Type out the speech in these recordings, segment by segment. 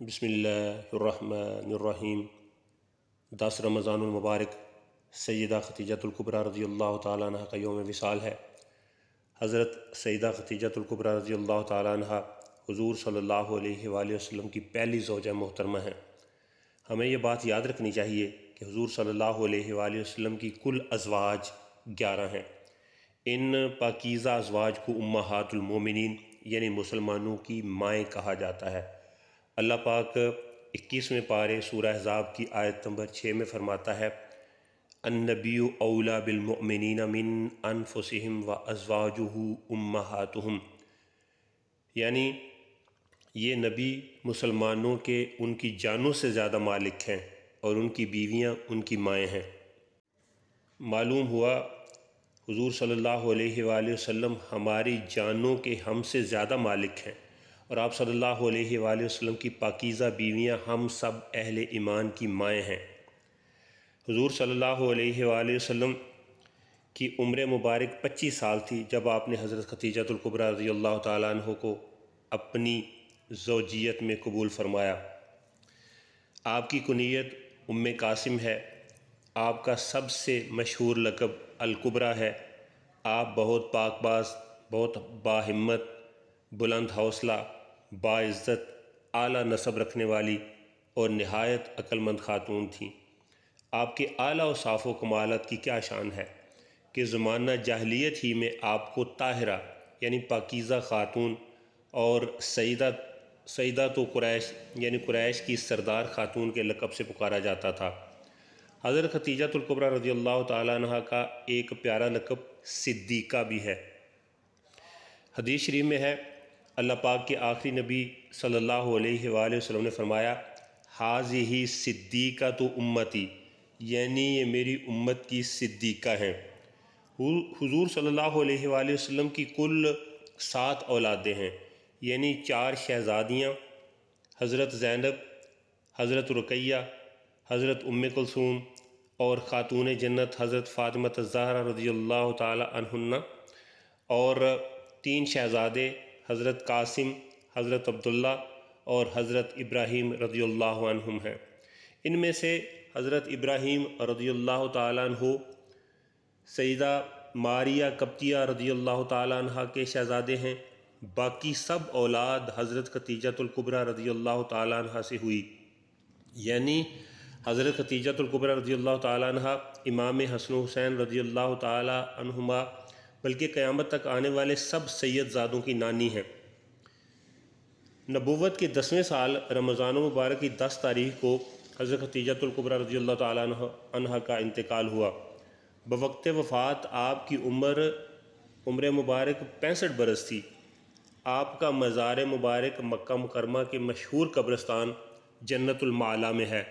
بسم اللہ الرحمن الرحیم 10 رمضان المبارک سیدہ ختیجۃ الکبریٰ رضی اللہ تعالیٰ عنہ کا یوم وصال ہے۔ حضرت سیدہ ختیجۃ الکبریٰ رضی اللہ تعالیٰ عنہ حضور صلی اللہ علیہ وآلہ وسلم کی پہلی زوجہ محترمہ ہیں۔ ہمیں یہ بات یاد رکھنی چاہیے کہ حضور صلی اللہ علیہ وآلہ وسلم کی کل ازواج 11 ہیں۔ ان پاکیزہ ازواج کو امہات المومنین یعنی مسلمانوں کی مائیں کہا جاتا ہے۔ اللہ پاک 21ویں پارے سورہ احزاب کی آیت نمبر 6 میں فرماتا ہے النبی اولیٰ بالمؤمنین من انفسہم وازواجہ امہاتہم، یعنی یہ نبی مسلمانوں کے ان کی جانوں سے زیادہ مالک ہیں اور ان کی بیویاں ان کی مائیں ہیں۔ معلوم ہوا حضور صلی اللہ علیہ وآلہ وسلم ہماری جانوں کے ہم سے زیادہ مالک ہیں، اور آپ صلی اللہ علیہ وآلہ وسلم کی پاکیزہ بیویاں ہم سب اہل ایمان کی مائیں ہیں۔ حضور صلی اللہ علیہ وآلہ وسلم کی عمر مبارک 25 سال تھی جب آپ نے حضرت ختیجۃ الکبریٰ رضی اللہ تعالیٰ عنہ کو اپنی زوجیت میں قبول فرمایا۔ آپ کی کنیت ام قاسم ہے۔ آپ کا سب سے مشہور لقب الکبریٰ ہے۔ آپ بہت پاک باز، بہت باہمت، بلند حوصلہ، باعزت، اعلیٰ نسب رکھنے والی اور نہایت عقل مند خاتون تھیں۔ آپ کے اعلیٰ اوصاف و کمالات کی کیا شان ہے کہ زمانہ جاہلیت ہی میں آپ کو طاہرہ یعنی پاکیزہ خاتون اور سیدہ تو قریش یعنی قریش کی سردار خاتون کے لقب سے پکارا جاتا تھا۔ حضرت ختیجۃ الکبریٰ رضی اللہ تعالیٰ عنہ کا ایک پیارا لقب صدیقہ بھی ہے۔ حدیث شریف میں ہے اللہ پاک کے آخری نبی صلی اللہ علیہ وآلہ وسلم نے فرمایا ھذہ صدیقۃ امتی، یعنی یہ میری امت کی صدیقہ ہیں۔ حضور صلی اللہ علیہ وآلہ وسلم کی کل 7 اولادیں ہیں، یعنی 4 شہزادیاں حضرت زینب، حضرت رقیہ، حضرت ام کلثوم اور خاتون جنت حضرت فاطمہ الزہرا رضی اللہ تعالی عنہن، اور 3 شہزادے حضرت قاسم، حضرت عبداللہ اور حضرت ابراہیم رضی اللہ عنہم ہیں۔ ان میں سے حضرت ابراہیم رضی اللہ تعالیٰ عنہ سیدہ ماریہ قبطیہ رضی اللہ تعالیٰ عنہ کے شہزادے ہیں۔ باقی سب اولاد حضرت ختیجۃ الکبریٰ رضی اللہ تعالیٰ عنہ سے ہوئی، یعنی حضرت ختیجۃ الکبریٰ رضی اللہ تعالیٰ عنہ امام حسن و حسین رضی اللہ تعالیٰ عنہما بلکہ قیامت تک آنے والے سب سید زادوں کی نانی ہیں۔ نبوت کے 10ویں سال رمضان المبارک کی 10 تاریخ کو حضرت ختیجۃ الکبریٰ رضی اللہ تعالیٰ عنہ کا انتقال ہوا۔ بوقت وفات آپ کی عمر مبارک 65 برس تھی۔ آپ کا مزار مبارک مکہ مکرمہ کے مشہور قبرستان جنت المعلیٰ میں ہے۔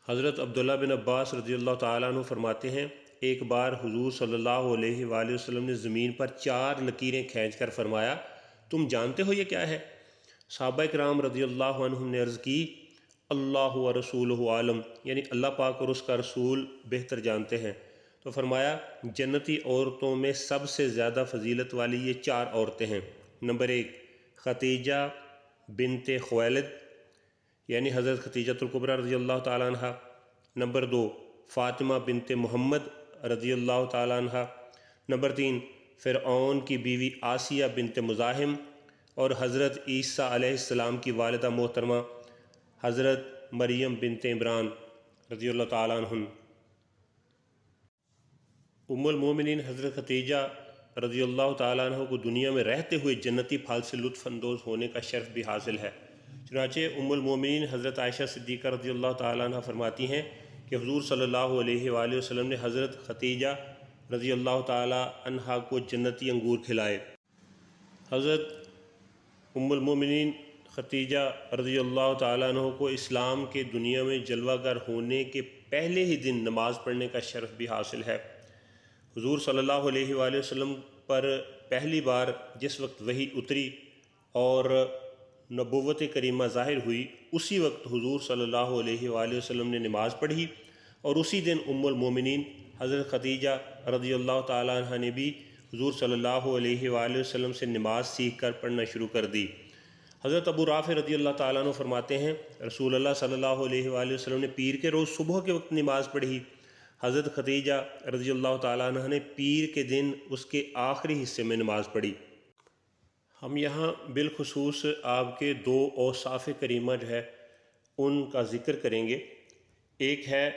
حضرت عبداللہ بن عباس رضی اللہ تعالیٰ عنہ فرماتے ہیں ایک بار حضور صلی اللہ علیہ وآلہ وسلم نے زمین پر 4 لکیریں کھینچ کر فرمایا تم جانتے ہو یہ کیا ہے؟ صحابہ کرام رضی اللہ عنہم نے عرض کی اللہ و رسولہ عالم، یعنی اللہ پاک اور اس کا رسول بہتر جانتے ہیں۔ تو فرمایا جنتی عورتوں میں سب سے زیادہ فضیلت والی یہ 4 عورتیں ہیں۔ نمبر 1 ختیجہ بنت خویلد، یعنی حضرت ختیجۃ الکبریٰ رضی اللہ تعالیٰ عنہ۔ نمبر 2 فاطمہ بنت محمد رضی اللہ تعالیٰ عنہ۔ نمبر 3 فرعون کی بیوی آسیہ بنت مزاحم، اور حضرت عیسیٰ علیہ السلام کی والدہ محترمہ حضرت مریم بنت عمران رضی اللہ تعالیٰ عنہ۔ ام المومنین حضرت ختیجہ رضی اللہ تعالیٰ عنہ کو دنیا میں رہتے ہوئے جنتی پھل سے لطف اندوز ہونے کا شرف بھی حاصل ہے۔ چنانچہ ام المومنین حضرت عائشہ صدیقہ رضی اللہ تعالیٰ عنہ فرماتی ہیں کہ حضور صلی اللہ علیہ وآلہ وسلم نے حضرت ختیجہ رضی اللہ تعالیٰ عنہ کو جنتی انگور کھلائے۔ حضرت ام المومنین ختیجہ رضی اللہ تعالیٰ عنہ کو اسلام کے دنیا میں جلوہ گر ہونے کے پہلے ہی دن نماز پڑھنے کا شرف بھی حاصل ہے۔ حضور صلی اللہ علیہ وآلہ وسلم پر پہلی بار جس وقت وحی اتری اور نبوت کریمہ ظاہر ہوئی، اسی وقت حضور صلی اللہ علیہ وآلہ وسلم نے نماز پڑھی، اور اسی دن ام المومنین حضرت ختیجہ رضی اللہ تعالیٰ عنہ نے بھی حضور صلی اللہ علیہ وآلہ وسلم سے نماز سیکھ کر پڑھنا شروع کر دی۔ حضرت ابو رافع رضی اللہ تعالیٰ عنہ فرماتے ہیں رسول اللہ صلی اللہ علیہ وآلہ وسلم نے پیر کے روز صبح کے وقت نماز پڑھی، حضرت ختیجہ رضی اللہ تعالیٰ عنہ نے پیر کے دن اس کے آخری حصے میں نماز پڑھی۔ ہم یہاں بالخصوص آپ کے دو اوصاف کریمہ جو ہے ان کا ذکر کریں گے۔ ایک ہے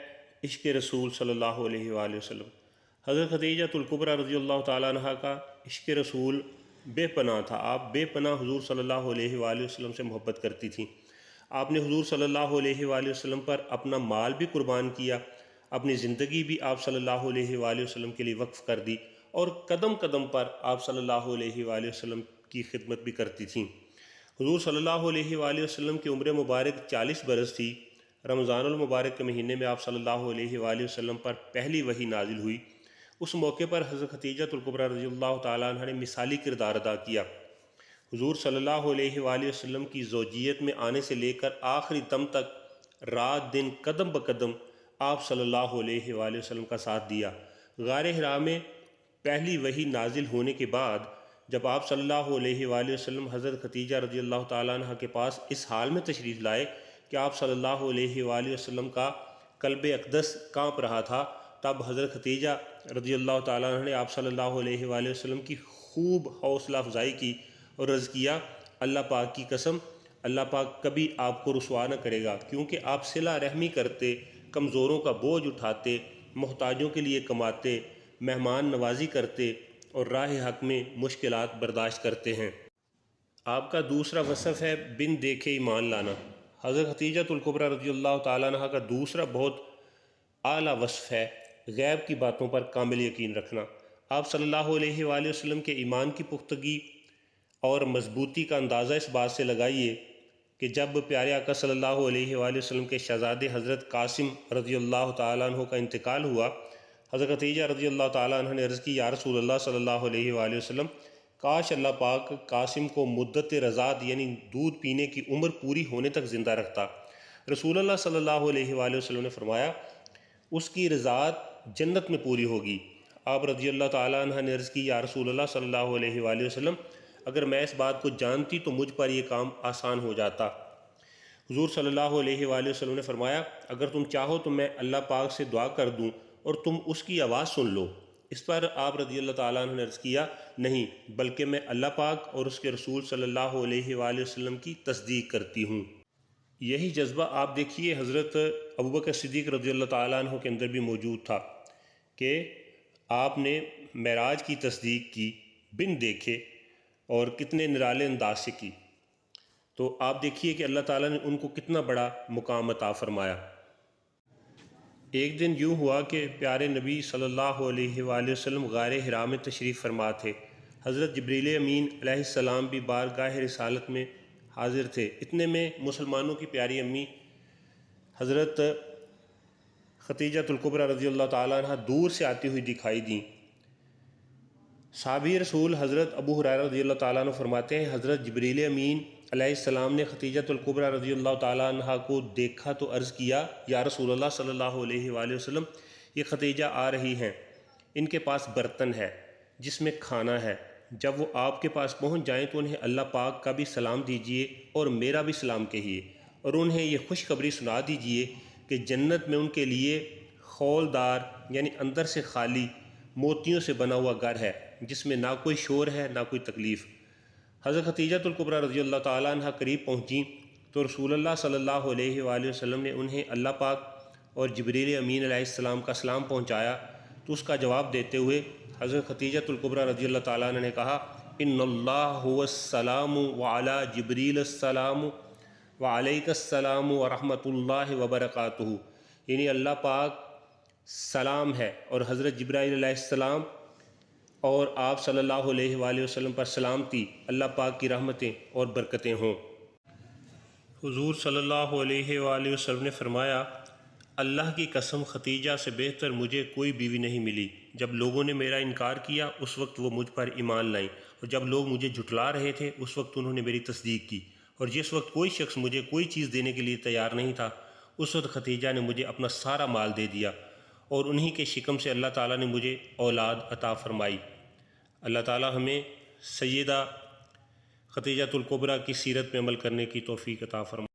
عشق رسول صلی اللہ علیہ وآلہ وسلم۔ حضرت ختیجہ الکبریٰ رضی اللہ تعالیٰ عنہ کا عشق رسول بے پناہ تھا۔ آپ بے پناہ حضور صلی اللہ علیہ وآلہ وسلم سے محبت کرتی تھیں۔ آپ نے حضور صلی اللہ علیہ وآلہ وسلم پر اپنا مال بھی قربان کیا، اپنی زندگی بھی آپ صلی اللہ علیہ وآلہ وسلم کے لیے وقف کر دی، اور قدم قدم پر آپ صلی اللہ علیہ وآلہ وسلم کی خدمت بھی کرتی تھیں۔ حضور صلی اللہ علیہ وآلہ وسلم کی عمر مبارک 40 برس تھی۔ رمضان المبارک کے مہینے میں آپ صلی اللہ علیہ وآلہ وسلم پر پہلی وحی نازل ہوئی۔ اس موقع پر حضرت ختیجہ الکبریٰ رضی اللہ تعالیٰ عنہ نے مثالی کردار ادا کیا۔ حضور صلی اللہ علیہ وآلہ وسلم کی زوجیت میں آنے سے لے کر آخری دم تک رات دن قدم بقدم آپ صلی اللہ علیہ وآلہ وسلم کا ساتھ دیا۔ غار حرا میں پہلی وحی نازل ہونے کے بعد جب آپ صلی اللہ علیہ وآلہ وسلم حضرت ختیجہ رضی اللہ تعالیٰ عنہ کے پاس اس حال میں تشریف لائے کہ آپ صلی اللہ علیہ وآلہ وسلم کا قلب اقدس کانپ رہا تھا، تب حضرت ختیجہ رضی اللہ تعالیٰ عنہ نے آپ صلی اللہ علیہ وآلہ وسلم کی خوب حوصلہ افزائی کی اور عرض کیا، اللہ پاک کی قسم، اللہ پاک کبھی آپ کو رسوا نہ کرے گا، کیونکہ آپ صلہ رحمی کرتے، کمزوروں کا بوجھ اٹھاتے، محتاجوں کے لیے کماتے، مہمان نوازی کرتے اور راہ حق میں مشکلات برداشت کرتے ہیں۔ آپ کا دوسرا وصف ہے بن دیکھے ایمان لانا۔ حضرت ختیجہ الکبریٰ رضی اللہ تعالیٰ عنہ کا دوسرا بہت اعلیٰ وصف ہے غیب کی باتوں پر کامل یقین رکھنا۔ آپ صلی اللہ علیہ وآلہ وسلم کے ایمان کی پختگی اور مضبوطی کا اندازہ اس بات سے لگائیے کہ جب پیارے آقا صلی اللہ علیہ وآلہ وسلم کے شہزادے حضرت قاسم رضی اللہ تعالیٰ عنہ کا انتقال ہوا، حضرت ختیجہ رضی اللہ تعالیٰ عنہ نے عرض کی، یا رسول اللہ صلی اللہ علیہ وآلہ وسلم، کاش اللہ پاک قاسم کو مدت رضاعت یعنی دودھ پینے کی عمر پوری ہونے تک زندہ رکھتا۔ رسول اللہ صلی اللہ علیہ وآلہ وسلم نے فرمایا، اس کی رضاعت جنت میں پوری ہوگی۔ آپ رضی اللہ تعالیٰ عنہ نے عرض کی، یا رسول اللہ صلی اللہ علیہ وآلہ وسلم، اگر میں اس بات کو جانتی تو مجھ پر یہ کام آسان ہو جاتا۔ حضور صلی اللہ علیہ وآلہ وسلم نے فرمایا، اگر تم چاہو تو میں اللہ پاک سے دعا کر دوں اور تم اس کی آواز سن لو۔ اس پر آپ رضی اللہ تعالیٰ عنہ نے عرض کیا، نہیں، بلکہ میں اللہ پاک اور اس کے رسول صلی اللہ علیہ وآلہ وسلم کی تصدیق کرتی ہوں۔ یہی جذبہ آپ دیکھیے حضرت ابوبکر صدیق رضی اللہ تعالیٰ عنہ کے اندر بھی موجود تھا کہ آپ نے معراج کی تصدیق کی بن دیکھے اور کتنے نرالے انداز سے کی۔ تو آپ دیکھیے کہ اللہ تعالیٰ نے ان کو کتنا بڑا مقام عطا فرمایا۔ ایک دن یوں ہوا کہ پیارے نبی صلی اللہ علیہ وآلہ وسلم غار حرا میں تشریف فرما تھے۔ حضرت جبریل امین علیہ السلام بھی بارگاہ رسالت میں حاضر تھے۔ اتنے میں مسلمانوں کی پیاری امی حضرت ختیجہ الکبریٰ رضی اللہ تعالیٰ عنہ دور سے آتی ہوئی دکھائی دیں۔ صحابی رسول حضرت ابو ہریرہ رضی اللہ تعالیٰ عنہ فرماتے ہیں، حضرت جبریل امین علیہ السلام نے ختیجہ الکبریٰ رضی اللہ تعالیٰ عنہ کو دیکھا تو عرض کیا، یا رسول اللہ صلی اللہ علیہ وآلہ وسلم، یہ ختیجہ آ رہی ہیں، ان کے پاس برتن ہے جس میں کھانا ہے، جب وہ آپ کے پاس پہنچ جائیں تو انہیں اللہ پاک کا بھی سلام دیجئے اور میرا بھی سلام کہیے، اور انہیں یہ خوشخبری سنا دیجئے کہ جنت میں ان کے لیے خولدار یعنی اندر سے خالی موتیوں سے بنا ہوا گھر ہے جس میں نہ کوئی شور ہے نہ کوئی تکلیف۔ حضرت ختیجہ الکبریٰ رضی اللہ تعالیٰ عنہ قریب پہنچیں تو رسول اللہ صلی اللہ علیہ وآلہ وسلم نے انہیں اللہ پاک اور جبریل امین علیہ السلام کا سلام پہنچایا، تو اس کا جواب دیتے ہوئے حضرت ختیجہ الکبریٰ رضی اللہ تعالیٰ عنہ نے کہا، ان اللہ هو السلام وعلی جبریل السلام وعلیک السلام ورحمۃ اللہ وبرکاتہ، یعنی اللہ پاک سلام ہے اور حضرت جبرائیل علیہ السلام اور آپ صلی اللہ علیہ وآلہ وسلم پر سلامتی، اللہ پاک کی رحمتیں اور برکتیں ہوں۔ حضور صلی اللہ علیہ وآلہ وسلم نے فرمایا، اللہ کی قسم ختیجہ سے بہتر مجھے کوئی بیوی نہیں ملی۔ جب لوگوں نے میرا انکار کیا اس وقت وہ مجھ پر ایمان لائیں، اور جب لوگ مجھے جھٹلا رہے تھے اس وقت انہوں نے میری تصدیق کی، اور جس وقت کوئی شخص مجھے کوئی چیز دینے کے لیے تیار نہیں تھا اس وقت ختیجہ نے مجھے اپنا سارا مال دے دیا، اور انہی کے شکم سے اللہ تعالیٰ نے مجھے اولاد عطا فرمائی۔ اللہ تعالیٰ ہمیں سیدہ خدیجۃ الکبریٰ کی سیرت پہ عمل کرنے کی توفیق عطا فرمائے۔